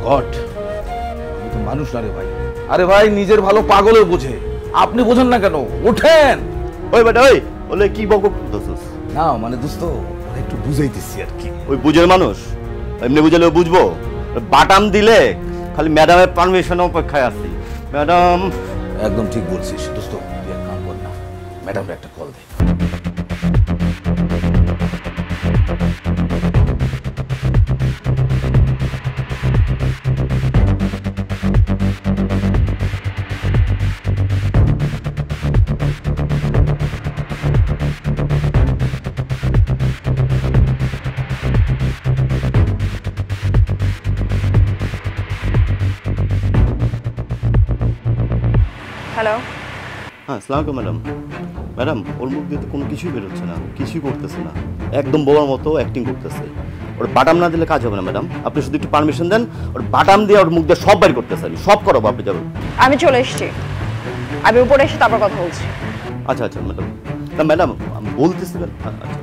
God, আমি তো মানুষ না রে ভাই। আরে ভাই, নিজের ভালো পাগলে বোঝে, আপনি বোঝেন না কেন? ওঠেন। ওই বেটা ওই বলে কি বক করতেছিস? না মানে দোস্ত, একটু বুঝাইতেছি আর কি। ওই বুঝের মানুষ, এমনি বুঝালে বুঝবো? বাটাম দিলে খালি ম্যাডামের পারমিশন অপেক্ষায় আছি। ম্যাডাম একদম ঠিক বলছিস দোস্ত, তুই এক কাম কর না, ম্যাডামকে একটা কল দে। হ্যালো। হ্যাঁ, আসসালামু আলাইকুম ম্যাডাম। ম্যাডাম, ওর মুখ দিয়ে তো কোনো কিছুই বেরোচ্ছে না, কিছুই করতেছে না, একদম বোবার মতো অ্যাক্টিং করতেছে। ওর বাটাম না দিলে কাজ হবে না ম্যাডাম, আপনি শুধু একটু পারমিশন দেন, ওর বাটাম দিয়ে ওর মুখ দিয়ে সব বাইর করতেছে, আমি সব করাবো, আপনি যাবেন। আমি চলে এসেছি, আমি উপরে এসে তারপর কথা বলছি। আচ্ছা আচ্ছা ম্যাডাম, না ম্যাডাম বলতেছিলেন, আচ্ছা